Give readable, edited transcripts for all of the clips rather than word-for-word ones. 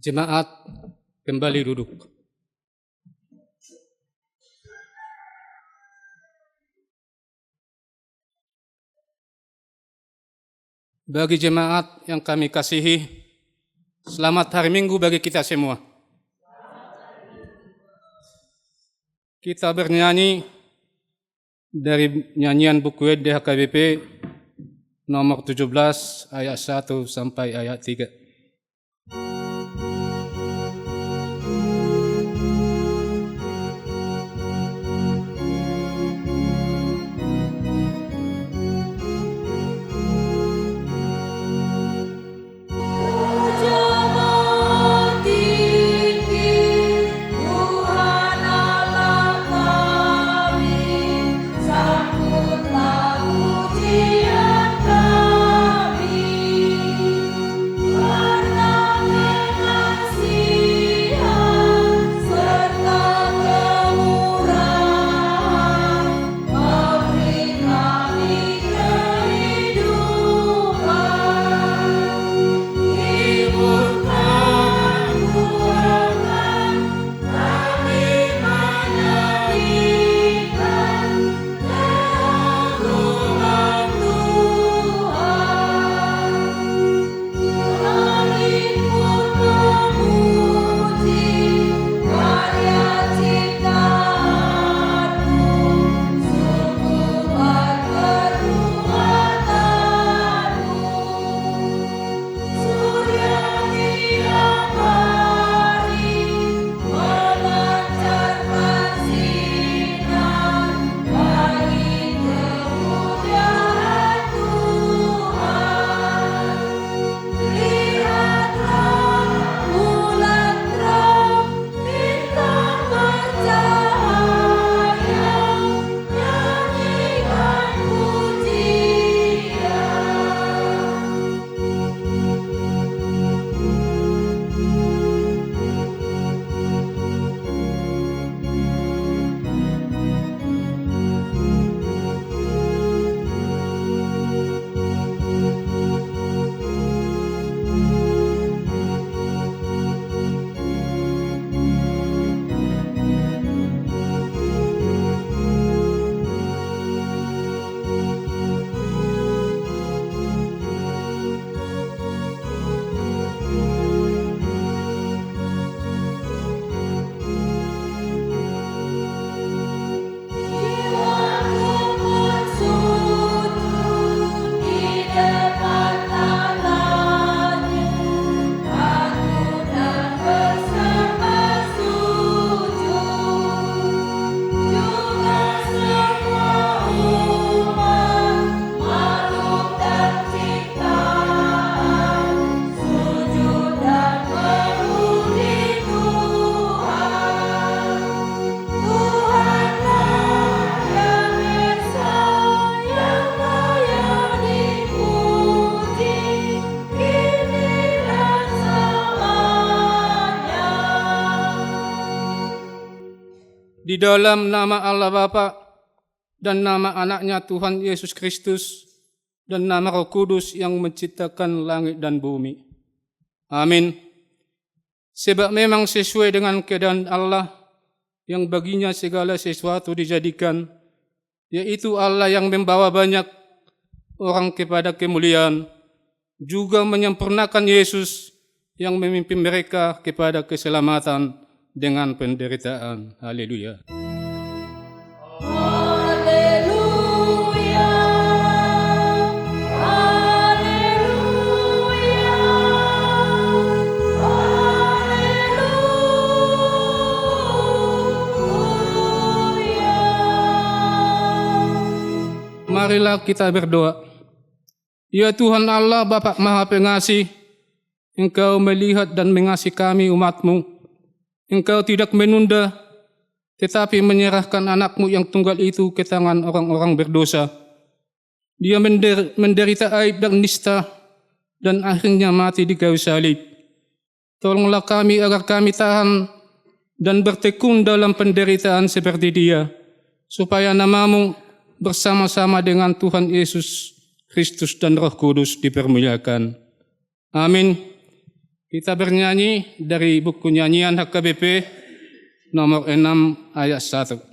Jemaat kembali duduk. Bagi jemaat yang kami kasihi, selamat hari Minggu bagi kita semua. Kita bernyanyi dari nyanyian buku HKBP nomor 17 ayat 1 sampai ayat 3. Di dalam nama Allah Bapa dan nama anaknya Tuhan Yesus Kristus dan nama Roh Kudus yang menciptakan langit dan bumi. Amin. Sebab memang sesuai dengan keadaan Allah yang baginya segala sesuatu dijadikan, yaitu Allah yang membawa banyak orang kepada kemuliaan, juga menyempurnakan Yesus yang memimpin mereka kepada keselamatan dengan penderitaan. Haleluya. Haleluya. Haleluya. Haleluya. Marilah kita berdoa. Ya Tuhan Allah Bapa Maha Pengasih, Engkau melihat dan mengasihi kami umat-Mu. Engkau tidak menunda, tetapi menyerahkan anak-Mu yang tunggal itu ke tangan orang-orang berdosa. Dia menderita aib dan nista, dan akhirnya mati di kayu salib. Tolonglah kami agar kami tahan dan bertekun dalam penderitaan seperti dia, supaya nama-Mu bersama-sama dengan Tuhan Yesus Kristus dan Roh Kudus dipermuliakan. Amin. Kita bernyanyi dari buku nyanyian HKBP nomor 6 ayat 1.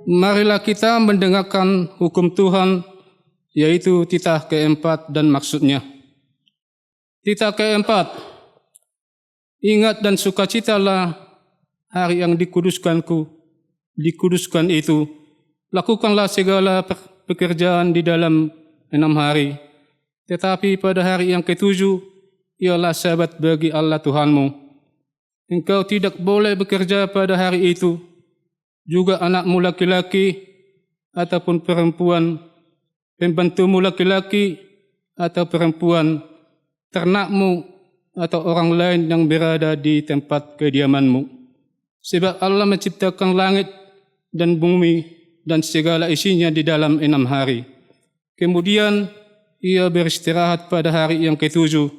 Marilah kita mendengarkan hukum Tuhan, yaitu titah keempat dan maksudnya. Titah keempat, ingat dan sukacitalah hari yang dikuduskan itu. Lakukanlah segala pekerjaan di dalam 6 hari. Tetapi pada hari yang ke-7, ialah Sabat bagi Allah Tuhanmu. Engkau tidak boleh bekerja pada hari itu. Juga anakmu laki-laki ataupun perempuan, pembantumu laki-laki atau perempuan, ternakmu atau orang lain yang berada di tempat kediamanmu. Sebab Allah menciptakan langit dan bumi dan segala isinya di dalam 6 hari. Kemudian Ia beristirahat pada hari yang ke-7.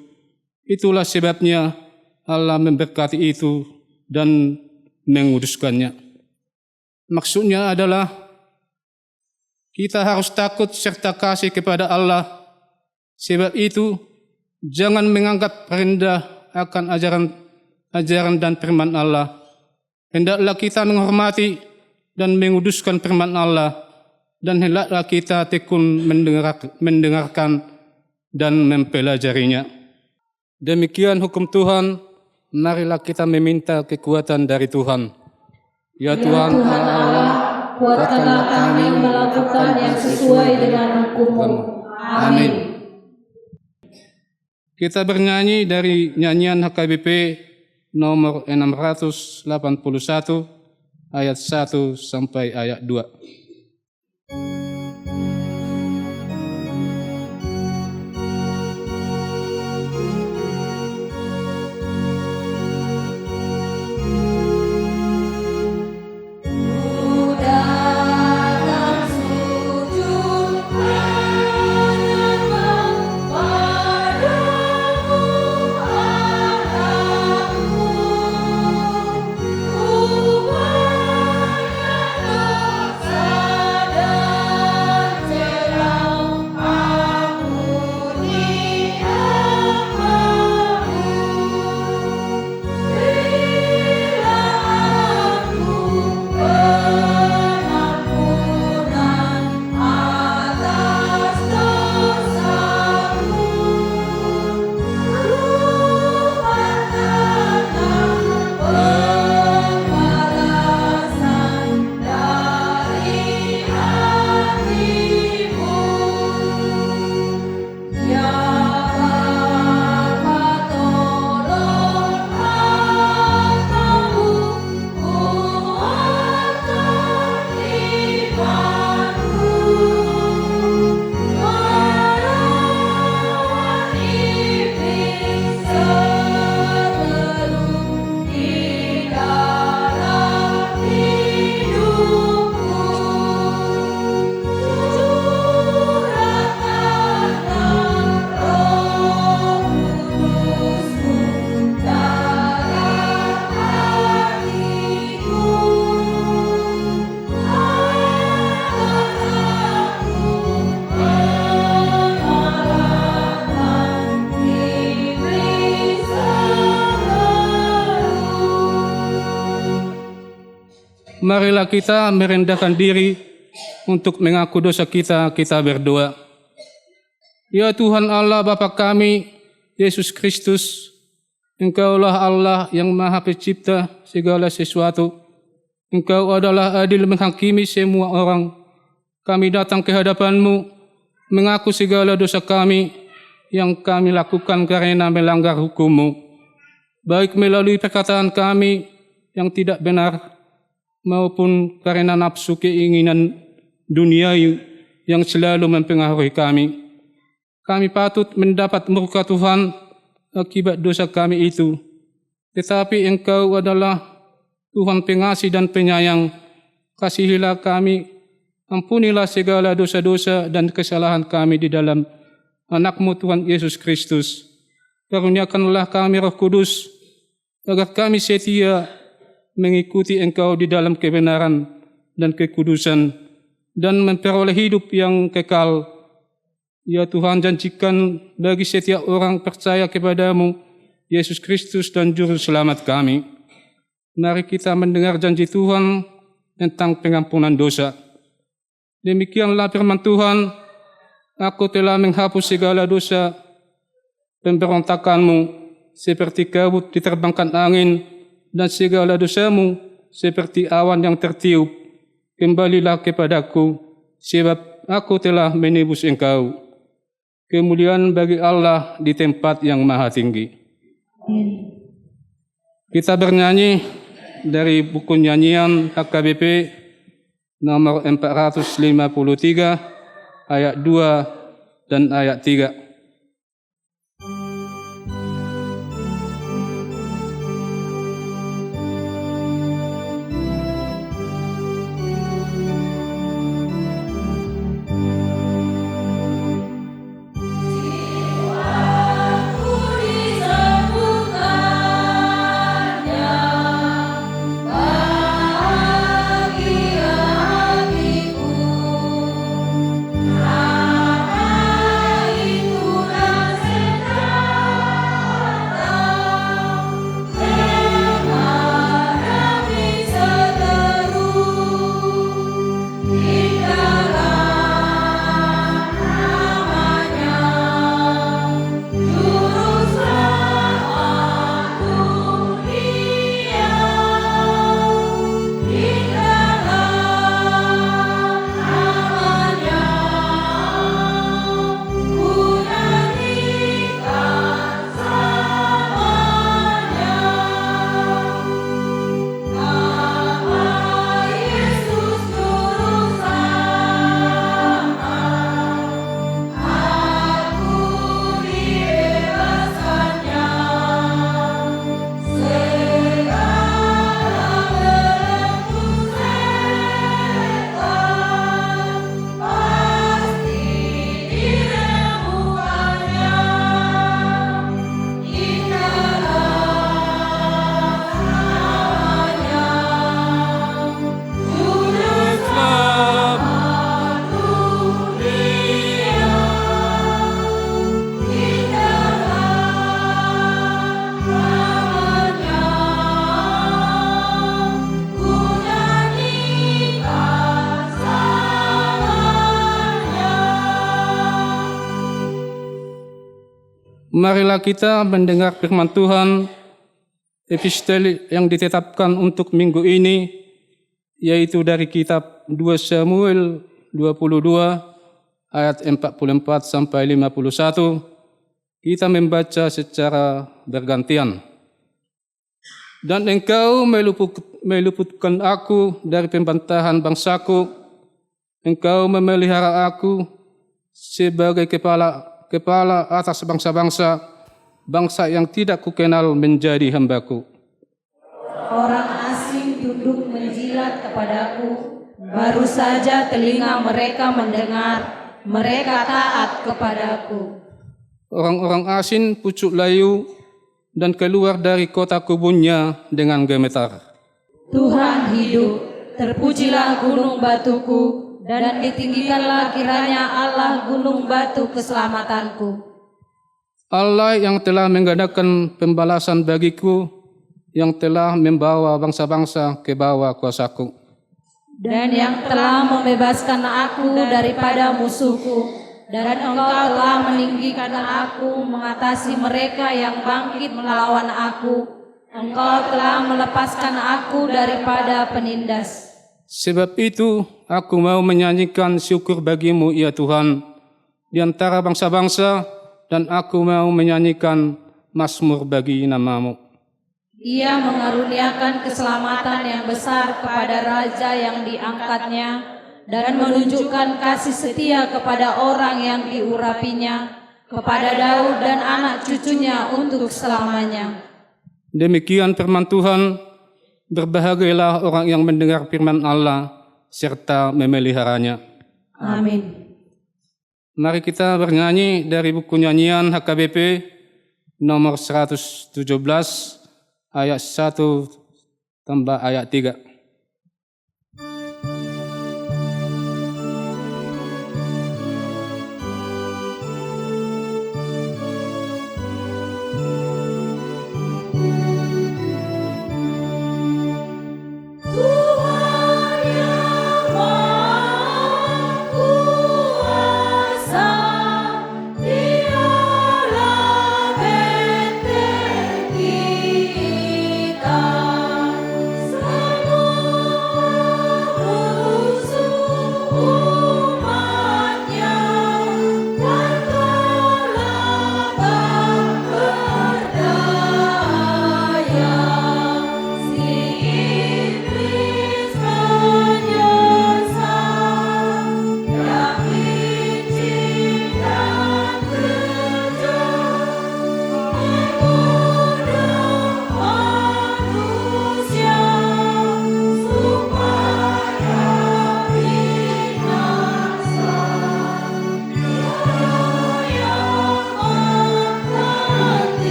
Itulah sebabnya Allah memberkati itu dan menguduskannya. Maksudnya adalah kita harus takut serta kasih kepada Allah. Sebab itu, jangan menganggap rendah akan ajaran dan firman Allah. Hendaklah kita menghormati dan menguduskan firman Allah, dan hendaklah kita tekun mendengarkan dan mempelajarinya. Demikian hukum Tuhan, marilah kita meminta kekuatan dari Tuhan. Ya Tuhan Allah, kuatkanlah kami melakukan yang sesuai dengan hukum-Mu. Amin. Kita bernyanyi dari nyanyian HKBP nomor 681 ayat 1 sampai ayat 2. Ku Marilah kita merendahkan diri untuk mengaku dosa kita berdoa. Ya Tuhan Allah Bapa kami, Yesus Kristus, Engkaulah Allah yang Maha Pencipta segala sesuatu. Engkau adalah adil menghakimi semua orang. Kami datang ke hadapan-Mu, mengaku segala dosa kami yang kami lakukan karena melanggar hukum-Mu, baik melalui perkataan kami yang tidak benar, maupun karena nafsu keinginan duniawi yang selalu mempengaruhi kami. Kami patut mendapat murka Tuhan akibat dosa kami itu. Tetapi Engkau adalah Tuhan pengasih dan penyayang. Kasihilah kami, ampunilah segala dosa-dosa dan kesalahan kami di dalam Anak-Mu Tuhan Yesus Kristus. Karuniakanlah kami Roh Kudus, agar kami setia mengikuti Engkau di dalam kebenaran dan kekudusan, dan memperoleh hidup yang kekal. Ya Tuhan, janjikan bagi setiap orang percaya kepada-Mu, Yesus Kristus dan Juru Selamat kami. Mari kita mendengar janji Tuhan tentang pengampunan dosa. Demikianlah firman Tuhan, Aku telah menghapus segala dosa pemberontakanmu, seperti kabut diterbangkan angin, dan segala dosamu seperti awan yang tertiup. Kembalilah kepadaku, sebab aku telah menebus engkau. Kemuliaan bagi Allah di tempat yang maha tinggi. Kita bernyanyi dari buku nyanyian HKBP nomor 453 ayat 2 dan ayat 3. Marilah kita mendengar firman Tuhan, epistel yang ditetapkan untuk minggu ini, yaitu dari kitab 2 Samuel 22 ayat 44 sampai 51. Kita membaca secara bergantian. Dan engkau meluputkan aku dari pembantahan bangsaku, engkau memelihara aku sebagai kepala atas bangsa-bangsa, bangsa yang tidak kukenal menjadi hambaku. Orang asing tunduk menjilat kepadaku, baru saja telinga mereka mendengar, mereka taat kepadaku. Orang-orang asing pucuk layu dan keluar dari kota kubunnya dengan gemetar. Tuhan hidup, terpujilah gunung batuku, dan ditinggikanlah kiranya Allah gunung batu keselamatanku. Allah yang telah mengadakan pembalasan bagiku, yang telah membawa bangsa-bangsa ke bawah kuasaku. dan yang telah membebaskan aku daripada musuhku, dan Engkau telah meninggikan aku mengatasi mereka yang bangkit melawan aku. Engkau telah melepaskan aku daripada penindas. Sebab itu aku mau menyanyikan syukur bagimu ya Tuhan di antara bangsa-bangsa, dan aku mau menyanyikan mazmur bagi namamu. Ia mengaruniakan keselamatan yang besar kepada raja yang diangkatnya, dan menunjukkan kasih setia kepada orang yang diurapinya, kepada Daud dan anak cucunya untuk selamanya. Demikian firman Tuhan. Berbahagialah orang yang mendengar firman Allah serta memeliharanya. Amin. Mari kita bernyanyi dari buku nyanyian HKBP nomor 117 ayat 1 tambah ayat 3.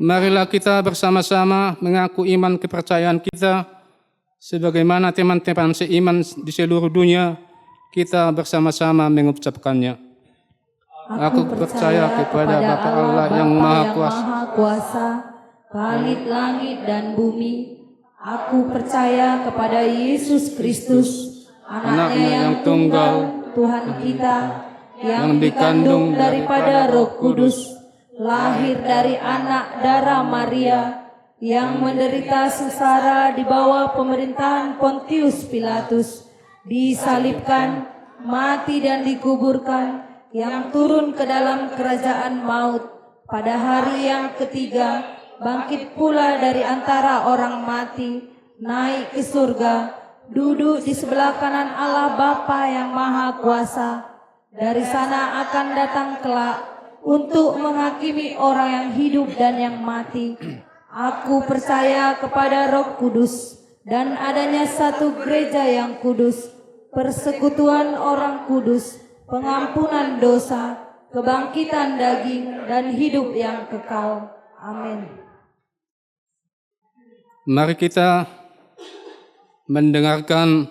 Marilah kita bersama-sama mengaku iman kepercayaan kita sebagaimana teman-teman seiman di seluruh dunia kita bersama-sama mengucapkannya. Aku percaya kepada Bapa Allah yang Maha Kuasa, Khalid langit dan bumi. Aku percaya kepada Yesus Kristus, Anaknya yang tunggal, Tuhan kita, yang dikandung daripada Roh Kudus, lahir dari anak darah Maria, yang menderita sengsara di bawah pemerintahan Pontius Pilatus, disalibkan, mati dan dikuburkan, yang turun ke dalam kerajaan maut, pada hari yang ketiga bangkit pula dari antara orang mati, naik ke surga, duduk di sebelah kanan Allah Bapa yang Maha Kuasa. Dari sana akan datang kelak untuk menghakimi orang yang hidup dan yang mati. Aku percaya kepada Roh Kudus dan adanya satu gereja yang kudus, persekutuan orang kudus, pengampunan dosa, kebangkitan daging, dan hidup yang kekal. Amin. Mari kita mendengarkan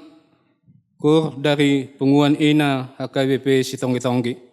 kur dari Punguan Ina HKBP Sitonggi-Tonggi.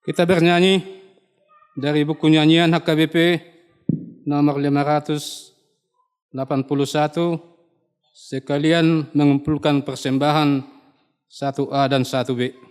Kita bernyanyi dari buku nyanyian HKBP nomor 581, sekalian mengumpulkan persembahan 1A dan 1B.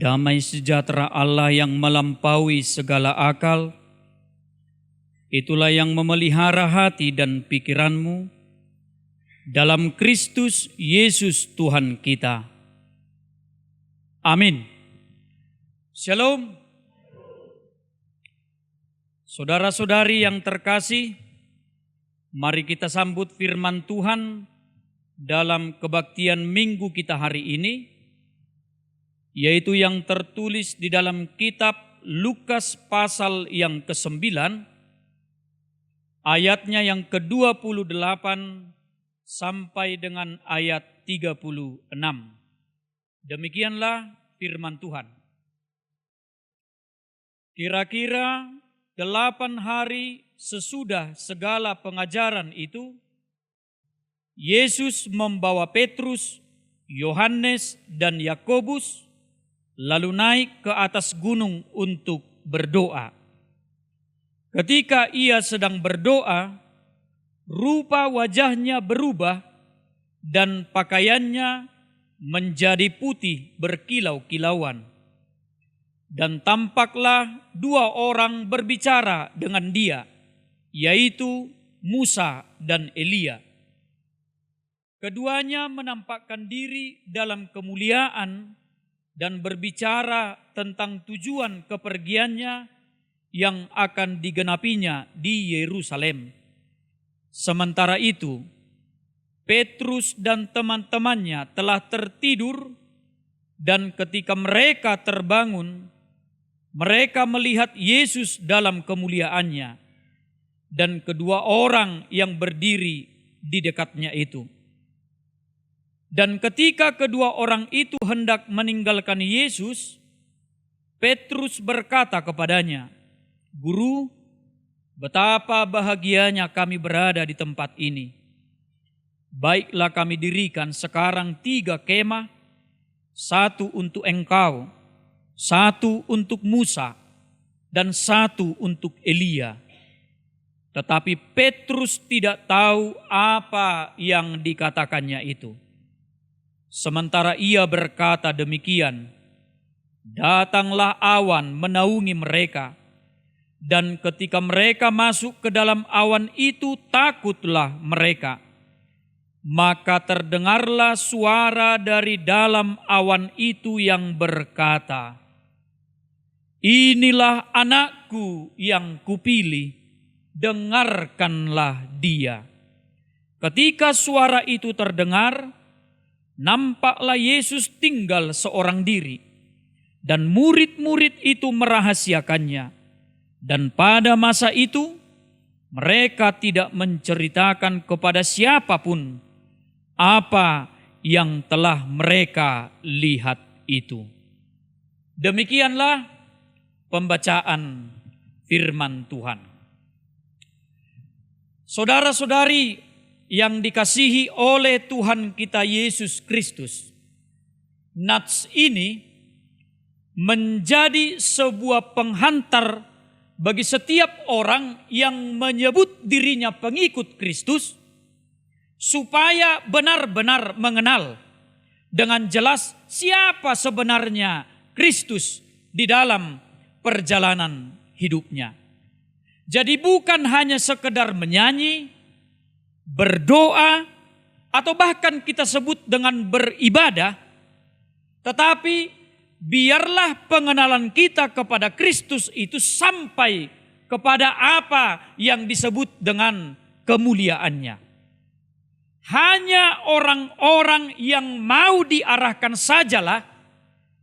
Damai sejahtera Allah yang melampaui segala akal, itulah yang memelihara hati dan pikiranmu dalam Kristus Yesus Tuhan kita. Amin. Shalom. Saudara-saudari yang terkasih, mari kita sambut firman Tuhan dalam kebaktian minggu kita hari ini, yaitu yang tertulis di dalam kitab Lukas pasal yang ke-9, ayatnya yang ke-28 sampai dengan ayat 36. Demikianlah firman Tuhan. Kira-kira 8 hari sesudah segala pengajaran itu, Yesus membawa Petrus, Yohanes, dan Yakobus lalu naik ke atas gunung untuk berdoa. Ketika ia sedang berdoa, rupa wajahnya berubah dan pakaiannya menjadi putih berkilau-kilauan. Dan tampaklah 2 orang berbicara dengan dia, yaitu Musa dan Elia. Keduanya menampakkan diri dalam kemuliaan dan berbicara tentang tujuan kepergiannya yang akan digenapinya di Yerusalem. Sementara itu, Petrus dan teman-temannya telah tertidur, dan ketika mereka terbangun, mereka melihat Yesus dalam kemuliaannya dan kedua orang yang berdiri di dekatnya itu. Dan ketika kedua orang itu hendak meninggalkan Yesus, Petrus berkata kepadanya, "Guru, betapa bahagianya kami berada di tempat ini. Baiklah kami dirikan sekarang 3 kemah, 1 untuk engkau, 1 untuk Musa, dan 1 untuk Elia." Tetapi Petrus tidak tahu apa yang dikatakannya itu. Sementara ia berkata demikian, datanglah awan menaungi mereka. Dan ketika mereka masuk ke dalam awan itu, takutlah mereka. Maka terdengarlah suara dari dalam awan itu yang berkata, "Inilah anakku yang kupilih, dengarkanlah dia." Ketika suara itu terdengar, nampaklah Yesus tinggal seorang diri, dan murid-murid itu merahasiakannya. Dan pada masa itu, mereka tidak menceritakan kepada siapapun apa yang telah mereka lihat itu. Demikianlah pembacaan firman Tuhan. Saudara-saudari yang dikasihi oleh Tuhan kita Yesus Kristus, nats ini menjadi sebuah penghantar bagi setiap orang yang menyebut dirinya pengikut Kristus, supaya benar-benar mengenal dengan jelas siapa sebenarnya Kristus di dalam perjalanan hidupnya. Jadi bukan hanya sekedar menyanyi, berdoa, atau bahkan kita sebut dengan beribadah, tetapi biarlah pengenalan kita kepada Kristus itu sampai kepada apa yang disebut dengan kemuliaannya. Hanya orang-orang yang mau diarahkan sajalah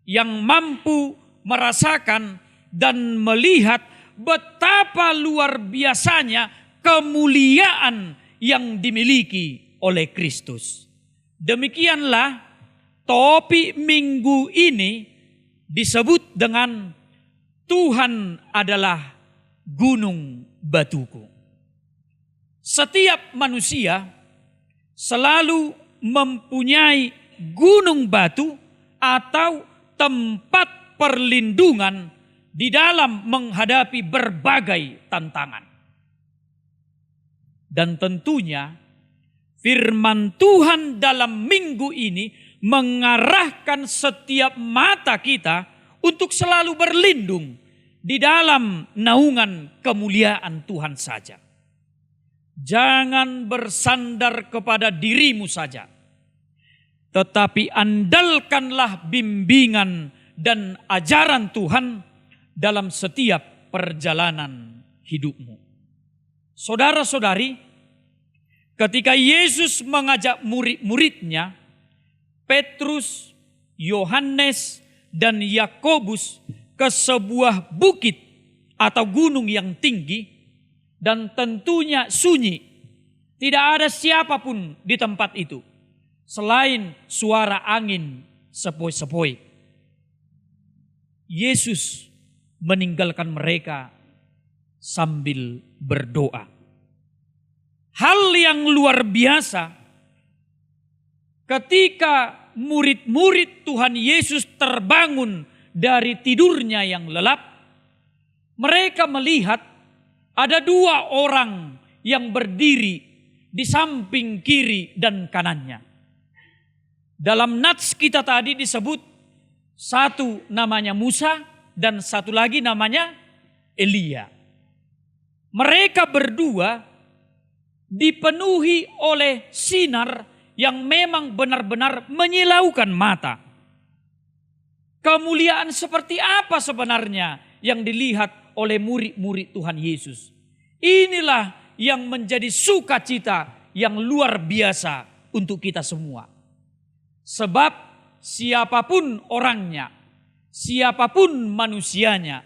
yang mampu merasakan dan melihat betapa luar biasanya kemuliaan yang dimiliki oleh Kristus. Demikianlah topik minggu ini disebut dengan Tuhan adalah gunung batuku. Setiap manusia selalu mempunyai gunung batu atau tempat perlindungan di dalam menghadapi berbagai tantangan. Dan tentunya firman Tuhan dalam minggu ini mengarahkan setiap mata kita untuk selalu berlindung di dalam naungan kemuliaan Tuhan saja. Jangan bersandar kepada dirimu saja, tetapi andalkanlah bimbingan dan ajaran Tuhan dalam setiap perjalanan hidupmu. Saudara-saudari, ketika Yesus mengajak murid-muridnya, Petrus, Yohanes, dan Yakobus ke sebuah bukit atau gunung yang tinggi dan tentunya sunyi. Tidak ada siapapun di tempat itu selain suara angin sepoi-sepoi. Yesus meninggalkan mereka sambil berdoa. Hal yang luar biasa ketika murid-murid Tuhan Yesus terbangun dari tidurnya yang lelap, mereka melihat ada 2 orang yang berdiri di samping kiri dan kanannya. Dalam nats kita tadi disebut satu namanya Musa dan satu lagi namanya Elia. Mereka berdua dipenuhi oleh sinar yang memang benar-benar menyilaukan mata. Kemuliaan seperti apa sebenarnya yang dilihat oleh murid-murid Tuhan Yesus? Inilah yang menjadi sukacita yang luar biasa untuk kita semua. Sebab siapapun orangnya, siapapun manusianya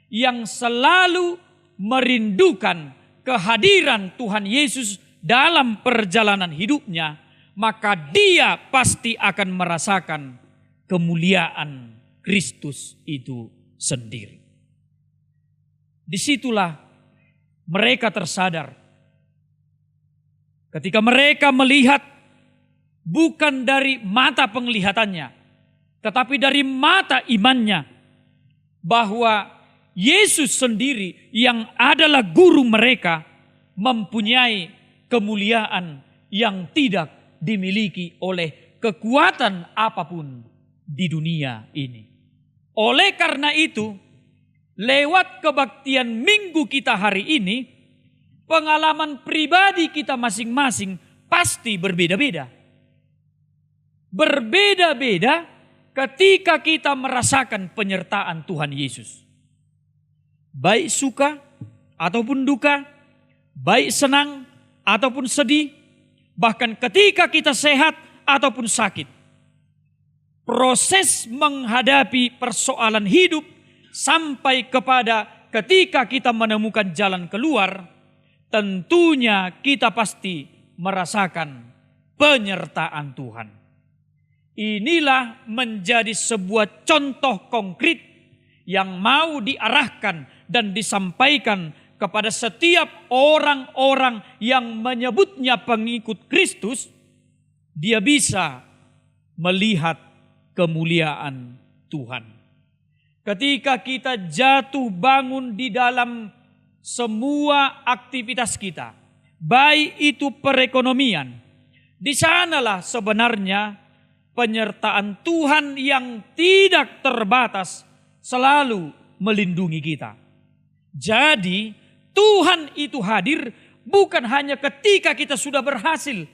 yang selalu merindukan kehadiran Tuhan Yesus dalam perjalanan hidupnya, maka dia pasti akan merasakan kemuliaan Kristus itu sendiri. Disitulah mereka tersadar. Ketika mereka melihat bukan dari mata penglihatannya, tetapi dari mata imannya, bahwa Yesus sendiri yang adalah guru mereka mempunyai kemuliaan yang tidak dimiliki oleh kekuatan apapun di dunia ini. Oleh karena itu, lewat kebaktian minggu kita hari ini, pengalaman pribadi kita masing-masing pasti berbeda-beda. Berbeda-beda ketika kita merasakan penyertaan Tuhan Yesus. Baik suka ataupun duka, baik senang ataupun sedih, bahkan ketika kita sehat ataupun sakit. Proses menghadapi persoalan hidup sampai kepada ketika kita menemukan jalan keluar, tentunya kita pasti merasakan penyertaan Tuhan. Inilah menjadi sebuah contoh konkret yang mau diarahkan dan disampaikan kepada setiap orang-orang yang menyebutnya pengikut Kristus. Dia bisa melihat kemuliaan Tuhan. Ketika kita jatuh bangun di dalam semua aktivitas kita, baik itu perekonomian, di sanalah sebenarnya penyertaan Tuhan yang tidak terbatas selalu melindungi kita. Jadi Tuhan itu hadir bukan hanya ketika kita sudah berhasil.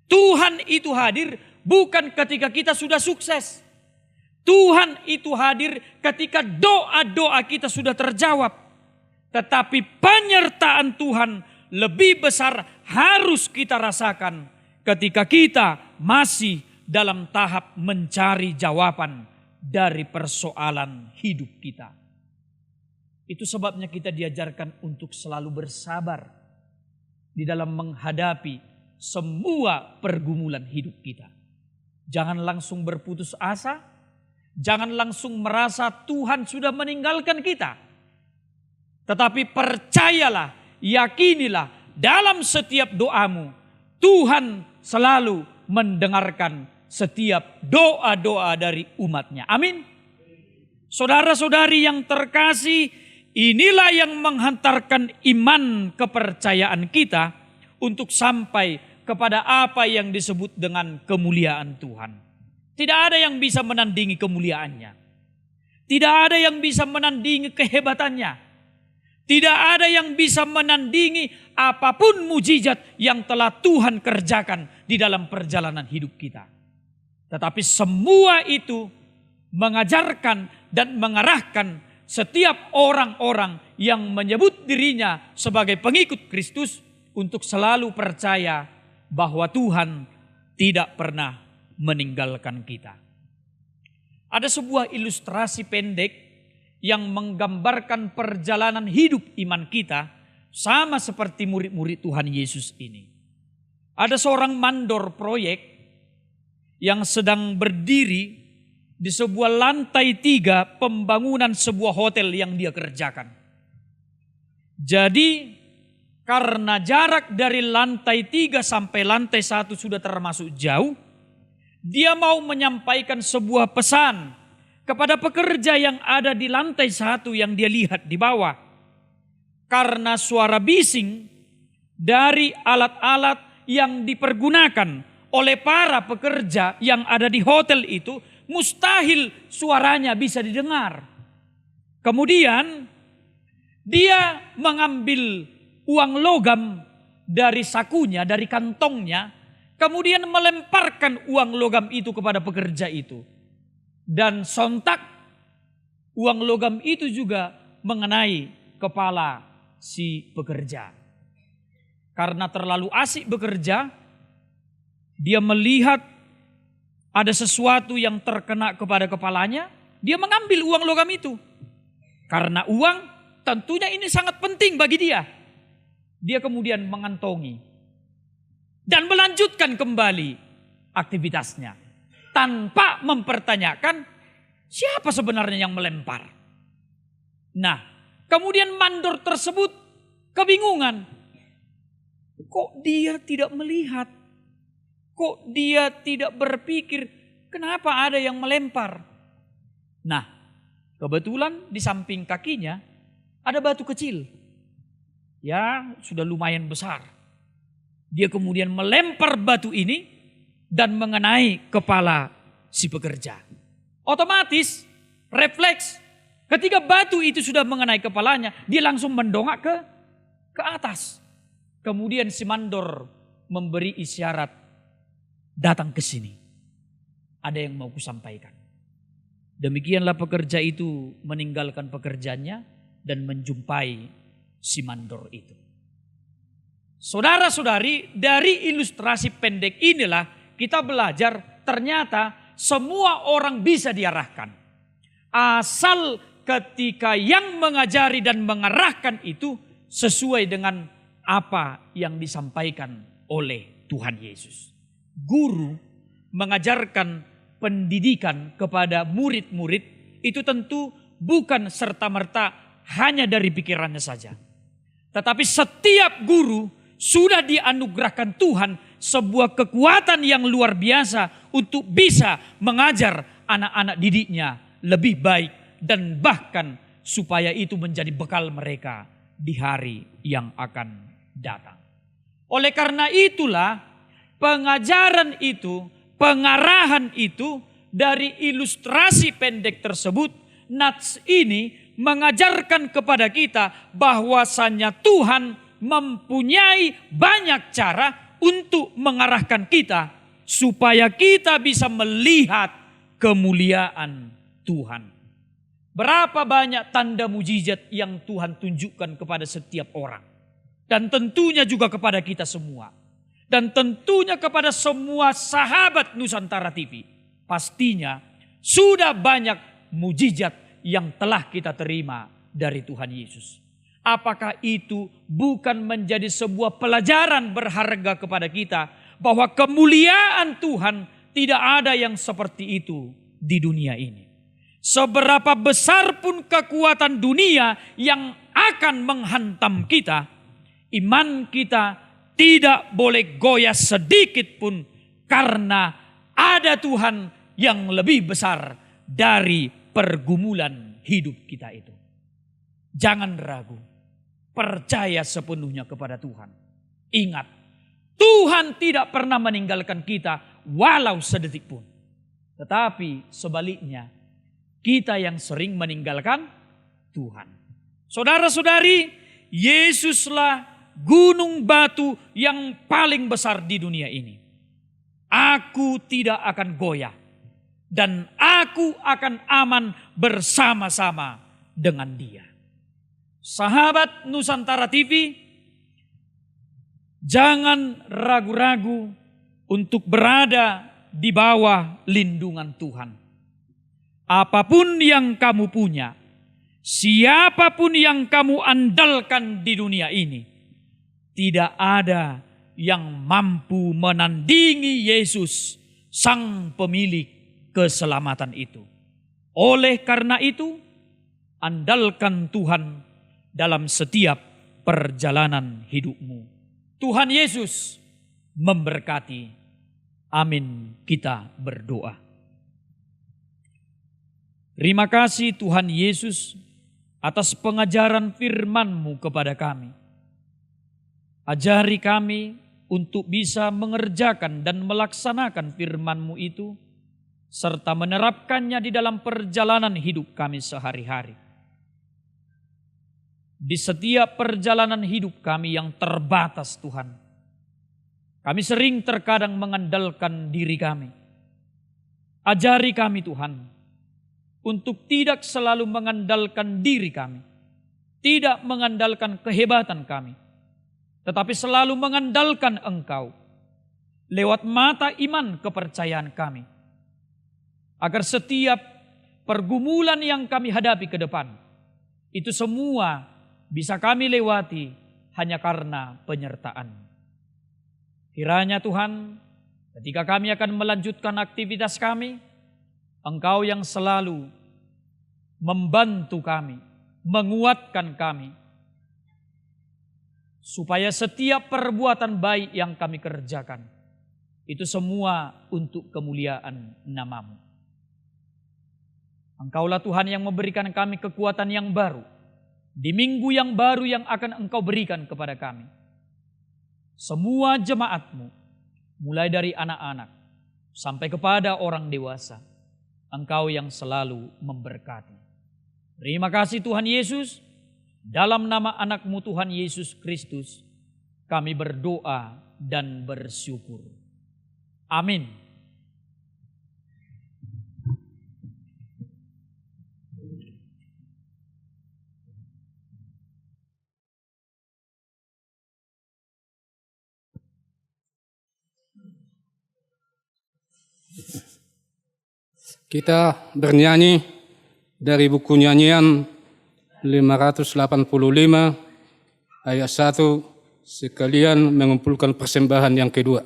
Tuhan itu hadir bukan ketika kita sudah sukses. Tuhan itu hadir ketika doa-doa kita sudah terjawab. Tetapi penyertaan Tuhan lebih besar harus kita rasakan ketika kita masih dalam tahap mencari jawaban dari persoalan hidup kita. Itu sebabnya kita diajarkan untuk selalu bersabar di dalam menghadapi semua pergumulan hidup kita. Jangan langsung berputus asa, jangan langsung merasa Tuhan sudah meninggalkan kita. Tetapi percayalah, yakinilah dalam setiap doamu, Tuhan selalu mendengarkan setiap doa-doa dari umatnya. Amin. Saudara-saudari yang terkasih, inilah yang menghantarkan iman kepercayaan kita untuk sampai kepada apa yang disebut dengan kemuliaan Tuhan. Tidak ada yang bisa menandingi kemuliaannya. Tidak ada yang bisa menandingi kehebatannya. Tidak ada yang bisa menandingi apapun mujizat yang telah Tuhan kerjakan di dalam perjalanan hidup kita. Tetapi semua itu mengajarkan dan mengarahkan setiap orang-orang yang menyebut dirinya sebagai pengikut Kristus untuk selalu percaya bahwa Tuhan tidak pernah meninggalkan kita. Ada sebuah ilustrasi pendek yang menggambarkan perjalanan hidup iman kita sama seperti murid-murid Tuhan Yesus ini. Ada seorang mandor proyek yang sedang berdiri di sebuah lantai 3 pembangunan sebuah hotel yang dia kerjakan. Jadi karena jarak dari lantai 3 sampai lantai 1 sudah termasuk jauh, dia mau menyampaikan sebuah pesan kepada pekerja yang ada di lantai 1 yang dia lihat di bawah. Karena suara bising dari alat-alat yang dipergunakan oleh para pekerja yang ada di hotel itu, mustahil suaranya bisa didengar. Kemudian dia mengambil uang logam dari sakunya, dari kantongnya, kemudian melemparkan uang logam itu kepada pekerja itu. Dan sontak uang logam itu juga mengenai kepala si pekerja. Karena terlalu asik bekerja, dia melihat ada sesuatu yang terkena kepada kepalanya, dia mengambil uang logam itu. Karena uang tentunya ini sangat penting bagi dia. Dia kemudian mengantongi dan melanjutkan kembali aktivitasnya tanpa mempertanyakan siapa sebenarnya yang melempar. Nah, kemudian mandor tersebut kebingungan. Kok dia tidak melihat? Kok dia tidak berpikir kenapa ada yang melempar? Nah, kebetulan di samping kakinya ada batu kecil. Ya, sudah lumayan besar. Dia kemudian melempar batu ini dan mengenai kepala si pekerja. Otomatis, refleks, ketika batu itu sudah mengenai kepalanya, dia langsung mendongak ke atas. Kemudian si mandor memberi isyarat, datang ke sini. Ada yang mau kusampaikan. Demikianlah pekerja itu meninggalkan pekerjaannya dan menjumpai si mandor itu. Saudara-saudari, dari ilustrasi pendek inilah kita belajar ternyata semua orang bisa diarahkan. Asal ketika yang mengajari dan mengarahkan itu sesuai dengan apa yang disampaikan oleh Tuhan Yesus. Guru mengajarkan pendidikan kepada murid-murid itu tentu bukan serta-merta hanya dari pikirannya saja. Tetapi setiap guru sudah dianugerahkan Tuhan sebuah kekuatan yang luar biasa untuk bisa mengajar anak-anak didiknya lebih baik dan bahkan supaya itu menjadi bekal mereka di hari yang akan datang. Oleh karena itulah pengajaran itu, pengarahan itu dari ilustrasi pendek tersebut, nats ini mengajarkan kepada kita bahwasannya Tuhan mempunyai banyak cara untuk mengarahkan kita supaya kita bisa melihat kemuliaan Tuhan. Berapa banyak tanda mujizat yang Tuhan tunjukkan kepada setiap orang. Dan tentunya juga kepada kita semua. Dan tentunya kepada semua sahabat Nusantara TV. Pastinya sudah banyak mujizat yang telah kita terima dari Tuhan Yesus. Apakah itu bukan menjadi sebuah pelajaran berharga kepada kita bahwa kemuliaan Tuhan tidak ada yang seperti itu di dunia ini. Seberapa besar pun kekuatan dunia yang akan menghantam kita, iman kita tidak boleh goyah sedikit pun karena ada Tuhan yang lebih besar dari pergumulan hidup kita itu. Jangan ragu, percaya sepenuhnya kepada Tuhan. Ingat, Tuhan tidak pernah meninggalkan kita walau sedetik pun. Tetapi sebaliknya, kita yang sering meninggalkan Tuhan. Saudara-saudari, Yesuslah gunung batu yang paling besar di dunia ini. Aku tidak akan goyah dan aku akan aman bersama-sama dengan Dia. Sahabat Nusantara TV, jangan ragu-ragu untuk berada di bawah lindungan Tuhan. Apapun yang kamu punya, siapapun yang kamu andalkan di dunia ini, tidak ada yang mampu menandingi Yesus, Sang Pemilik keselamatan itu. Oleh karena itu, andalkan Tuhan dalam setiap perjalanan hidupmu. Tuhan Yesus memberkati. Amin. Kita berdoa. Terima kasih Tuhan Yesus atas pengajaran firman-Mu kepada kami. Ajari kami untuk bisa mengerjakan dan melaksanakan firman-Mu itu, serta menerapkannya di dalam perjalanan hidup kami sehari-hari. Di setiap perjalanan hidup kami yang terbatas Tuhan, kami sering terkadang mengandalkan diri kami. Ajari kami Tuhan, untuk tidak selalu mengandalkan diri kami, tidak mengandalkan kehebatan kami, tetapi selalu mengandalkan Engkau lewat mata iman kepercayaan kami. Agar setiap pergumulan yang kami hadapi ke depan, itu semua bisa kami lewati hanya karena penyertaan. Kiranya Tuhan, ketika kami akan melanjutkan aktivitas kami, Engkau yang selalu membantu kami, menguatkan kami, supaya setiap perbuatan baik yang kami kerjakan, itu semua untuk kemuliaan nama-Mu. Engkaulah Tuhan yang memberikan kami kekuatan yang baru, di minggu yang baru yang akan Engkau berikan kepada kami. Semua jemaat-Mu, mulai dari anak-anak sampai kepada orang dewasa, Engkau yang selalu memberkati. Terima kasih Tuhan Yesus, dalam nama anak-Mu Tuhan Yesus Kristus, kami berdoa dan bersyukur. Amin. Kita bernyanyi dari buku nyanyian 585 ayat 1, sekalian mengumpulkan persembahan yang kedua.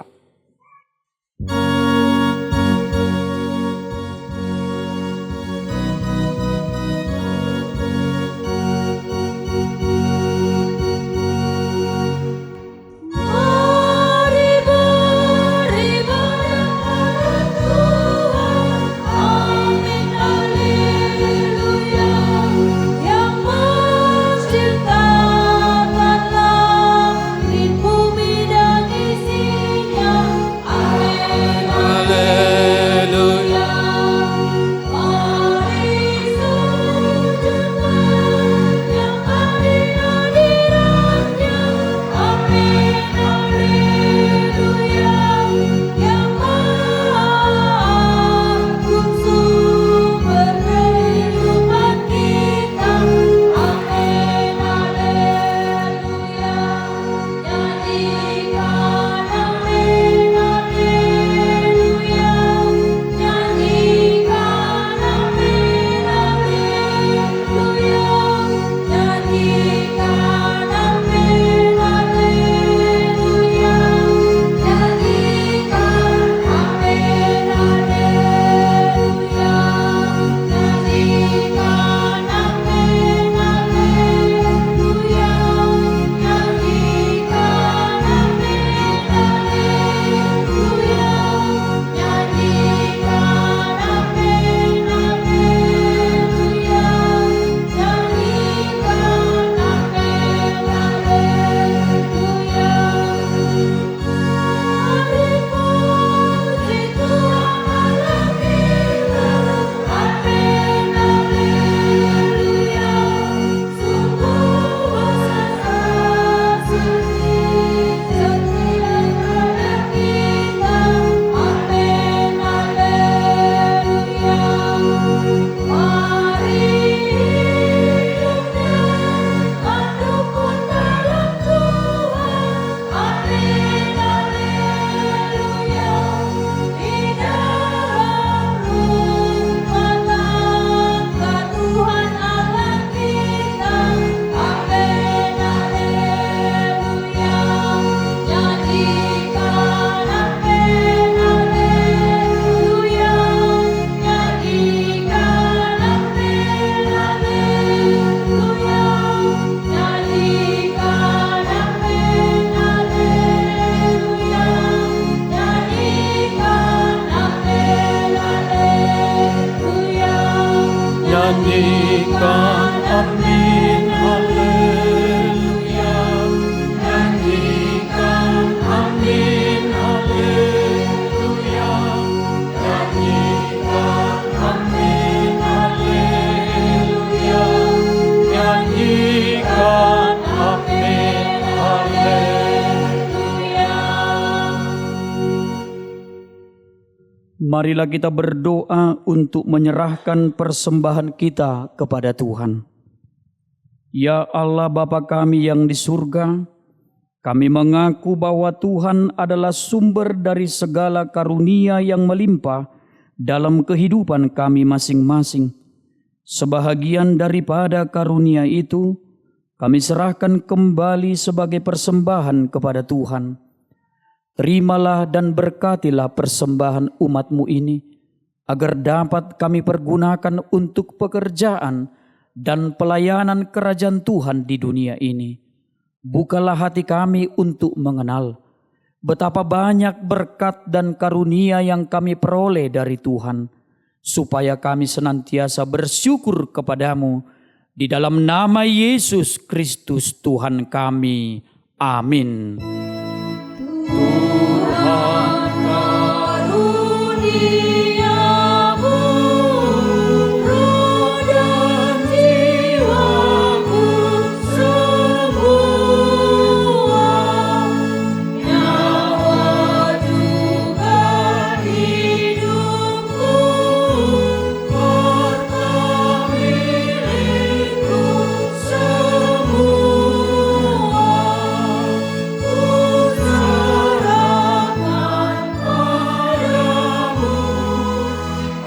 Nyanyikan amin haleluya, nyanyikan amin haleluya, nyanyikan amin haleluya, nyanyikan amin haleluya. Marilah kita berdoa untuk menyerahkan persembahan kita kepada Tuhan. Ya Allah Bapa kami yang di surga, Kami mengaku bahwa Tuhan adalah sumber dari segala karunia yang melimpah dalam kehidupan kami masing-masing. Sebahagian daripada karunia itu, kami serahkan kembali sebagai persembahan kepada Tuhan. Terimalah dan berkatilah persembahan umat-Mu ini, agar dapat kami pergunakan untuk pekerjaan dan pelayanan kerajaan Tuhan di dunia ini. Bukalah hati kami untuk mengenal betapa banyak berkat dan karunia yang kami peroleh dari Tuhan, supaya kami senantiasa bersyukur kepadamu di dalam nama Yesus Kristus Tuhan kami. Amin. Tuhan karuniamu, roh dan jiwaku semua, nyawa juga hidupku, harta milikku semua, ku serahkan padamu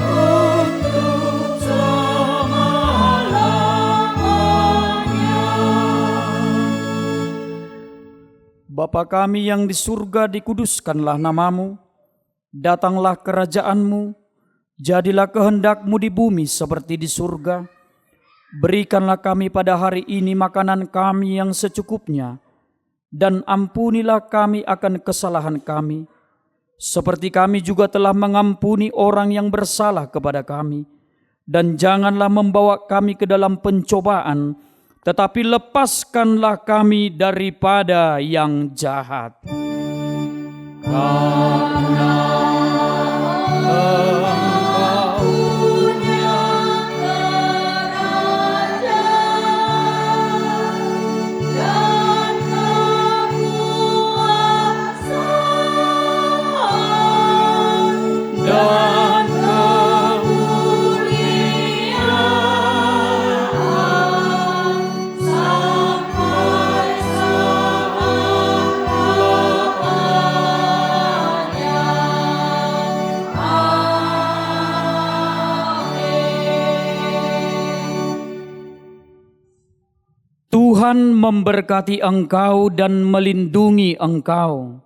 untuk selama-lamanya. Bapa kami yang di surga, dikuduskanlah namamu. Datanglah kerajaanmu, jadilah kehendak-Mu di bumi seperti di surga. Berikanlah kami pada hari ini makanan kami yang secukupnya, dan ampunilah kami akan kesalahan kami, seperti kami juga telah mengampuni orang yang bersalah kepada kami. Dan janganlah membawa kami ke dalam pencobaan, tetapi lepaskanlah kami daripada yang jahat. Dan kemuliaan sampai selama-lamanya. Amin. Tuhan memberkati engkau dan melindungi engkau.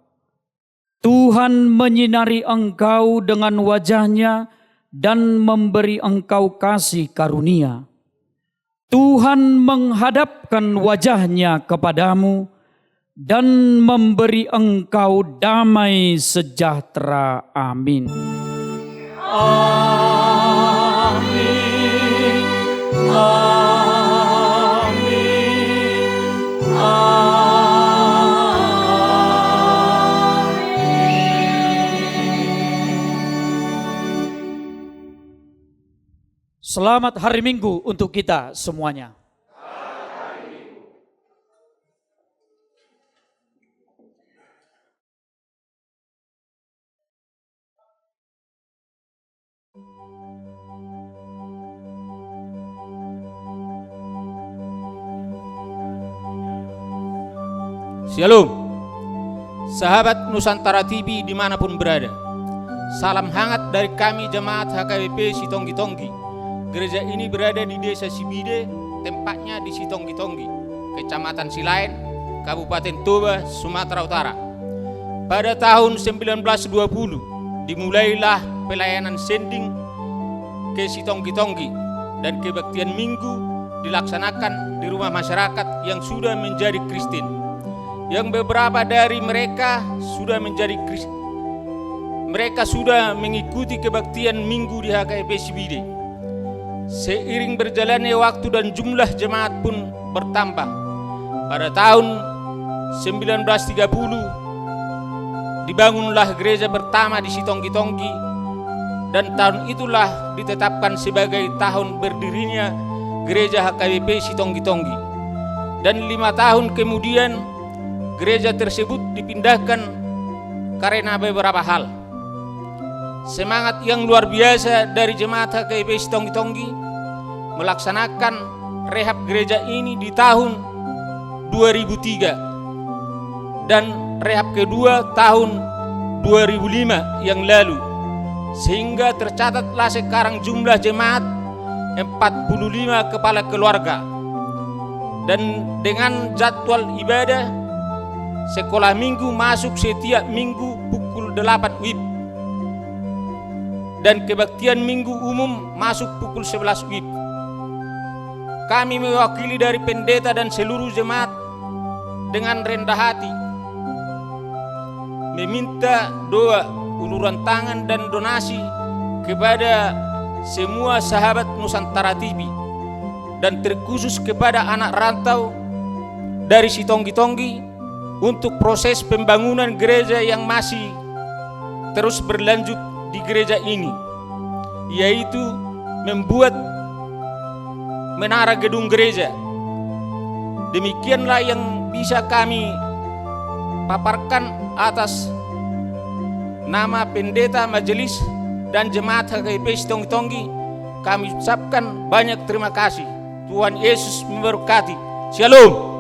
Tuhan menyinari engkau dengan wajah-Nya dan memberi engkau kasih karunia. Tuhan menghadapkan wajah-Nya kepadamu dan memberi engkau damai sejahtera. Amin. Amin. Amin. Selamat hari Minggu untuk kita semuanya. Shalom, sahabat Nusantara TV dimanapun berada. Salam hangat dari kami jemaat HKBP Sitonggi-Tonggi. Gereja ini berada di Desa Sibide, tempatnya di Sitonggi-Tonggi, Kecamatan Silain, Kabupaten Toba, Sumatera Utara. Pada tahun 1920 dimulailah pelayanan sending ke Sitonggi-Tonggi, dan kebaktian minggu dilaksanakan di rumah masyarakat yang sudah menjadi Kristen. Yang beberapa dari mereka sudah menjadi Kristen. Mereka sudah mengikuti kebaktian minggu di HKBP Sibide. Seiring berjalannya waktu dan jumlah jemaat pun bertambah. Pada tahun 1930 dibangunlah gereja pertama di Sitonggi-Tonggi, dan tahun itulah ditetapkan sebagai tahun berdirinya gereja HKBP Sitonggi-Tonggi. Dan 5 tahun kemudian gereja tersebut dipindahkan karena beberapa hal. Semangat yang luar biasa dari jemaat HKBP Sitonggi-Tonggi melaksanakan rehab gereja ini di tahun 2003. dan rehab kedua tahun 2005 yang lalu, sehingga tercatatlah sekarang jumlah jemaat 45 kepala keluarga. Dan dengan jadwal ibadah sekolah minggu masuk setiap minggu pukul 8 WIB, dan kebaktian minggu umum masuk pukul 11 WIB. Kami mewakili dari pendeta dan seluruh jemaat dengan rendah hati meminta doa, uluran tangan dan donasi kepada semua sahabat Nusantara TV, dan terkhusus kepada anak rantau dari Sitonggi-Tonggi untuk proses pembangunan gereja yang masih terus berlanjut di gereja ini, yaitu membuat menara gedung gereja. Demikianlah yang bisa kami paparkan atas nama pendeta majelis dan jemaat HKBP Sitonggi-Tonggi. Kami ucapkan banyak terima kasih. Tuhan Yesus memberkati. Shalom.